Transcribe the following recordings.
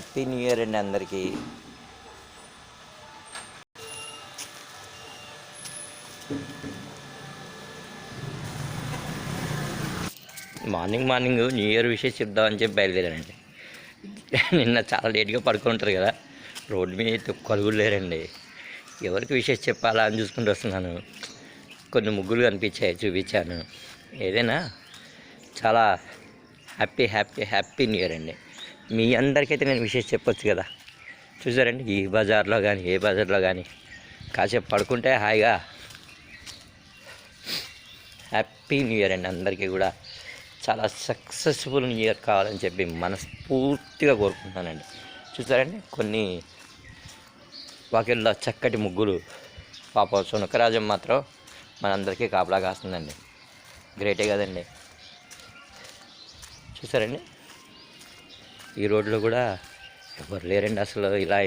Happy new year అండి అందరికీ. Morning new year విషయం చెప్దామని చెప్పి బయలుదేరానండి. నిన్న చాలా లేట్గా పడుకుంటారు కదా, రోడ్డు మీద కలుగులు లేరండి. ఎవరికి విషయం చెప్పాలా అని చూసుకుంటూ వస్తున్నాను. కొన్ని ముగ్గులు కనిపించాయి, చూపించాను. ఏదైనా చాలా హ్యాపీ న్యూ ఇయర్ అండి. మీ అందరికైతే నేను విషయం చెప్పొచ్చు కదా. చూసారండి, ఈ బజార్లో కానీ ఏ బజార్లో కానీ కాసేపు పడుకుంటే హాయిగా హ్యాపీ న్యూ ఇయర్ అండి. అందరికీ కూడా చాలా సక్సెస్ఫుల్ న్యూ ఇయర్ కావాలని చెప్పి మనస్ఫూర్తిగా కోరుకుంటున్నానండి. చూసారండి, కొన్ని వాకిల్లో చక్కటి ముగ్గులు. పాపం సునకరాజం మాత్రం మనందరికీ కాపలా కాస్తుందండి. గ్రేటే కదండి. చూసారండి, ఈ రోడ్లో కూడా ఎవరు లేరండి అసలు. ఇలా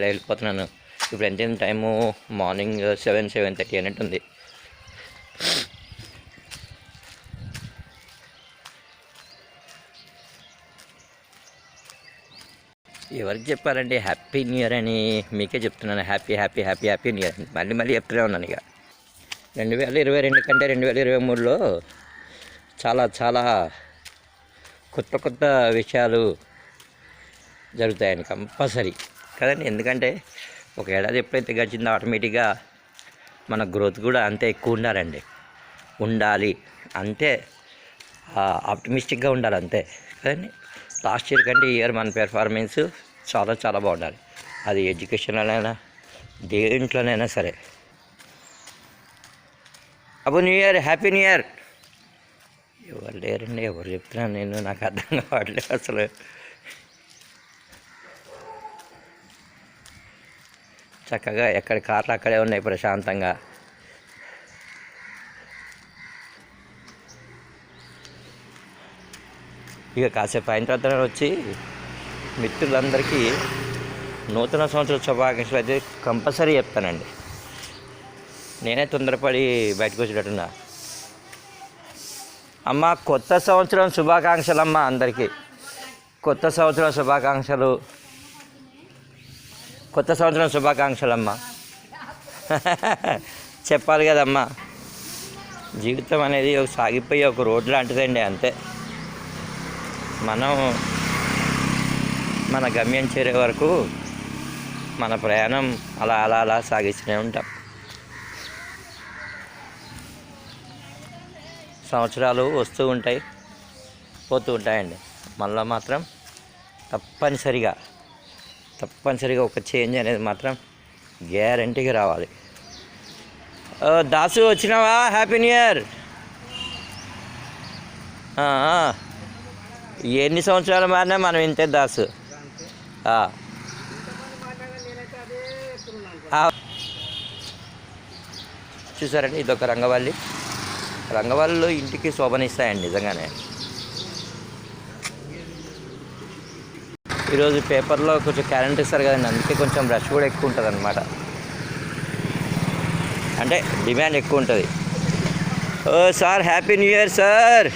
వెళ్ళిపోతున్నాను. ఇప్పుడు ఎంత టైము? మార్నింగ్ 7:30 అన్నట్టుంది. ఎవరికి చెప్పాలండి హ్యాపీ న్యూ ఇయర్ అని? మీకే చెప్తున్నాను, హ్యాపీ న్యూ ఇయర్ అని మళ్ళీ చెప్తూనే ఉన్నాను. ఇక 2022 కంటే 2023లో చాలా కొత్త విషయాలు జరుగుతాయండి కంపల్సరీ కదండి. ఎందుకంటే ఒక ఏడాది ఎప్పుడైతే గడిచిందో ఆటోమేటిక్గా మన గ్రోత్ కూడా అంతే ఎక్కువ ఉండాలి, అంతే ఆప్టిమిస్టిక్గా ఉండాలి, అంతే కదండి. లాస్ట్ ఇయర్ కంటే ఈ ఇయర్ మన పెర్ఫార్మెన్స్ చాలా బాగుండాలి. అది ఎడ్యుకేషన్లోనైనా దేంట్లోనైనా సరే. అప్పుడు new year, happy new year. ఎవరు లేరండి, ఎవరు చెప్తున్నాను నేను? నాకు అర్థం కావట్లేదు అసలు. చక్కగా ఎక్కడ కార్లు అక్కడే ఉన్నాయి ప్రశాంతంగా. ఇక కాసేపు అయిన తర్వాత వచ్చి మిత్రులందరికీ నూతన సంవత్సర శుభాకాంక్షలు అయితే కంపల్సరీ చెప్తానండి. నేనే తొందరపడి బయటకు వచ్చేటట్టున్నా. అమ్మ, కొత్త సంవత్సరం శుభాకాంక్షలు అమ్మ అందరికీ. కొత్త సంవత్సరం శుభాకాంక్షలు అమ్మ. చెప్పాలి కదమ్మా. జీవితం అనేది సాగిపోయి ఒక రోడ్ లాంటిదండి, అంతే. మనం మన గమ్యం చేరే వరకు మన ప్రయాణం అలా సాగిస్తూనే ఉంటాం. సంవత్సరాలు వస్తూ ఉంటాయి, పోతూ ఉంటాయండి. మళ్ళీ మాత్రం తప్పనిసరిగా ఒక చేంజ్ అనేది మాత్రం గ్యారంటీగా రావాలి. దాసు వచ్చినావా? Happy new year. ఎన్ని సంవత్సరాలు మారినా మనం ఇంతే దాసు. చూసారండి, ఇదొక రంగవల్లిలో ఇంటికి శోభనిస్తాయండి నిజంగానే. ఈరోజు పేపర్లో కొంచెం క్యాలెండర్ ఇస్తారు కదండి, అందుకే కొంచెం రష్ కూడా ఎక్కువ ఉంటుంది అన్నమాట. అంటే డిమాండ్ ఎక్కువ ఉంటుంది. ఓ sir, happy new year sir.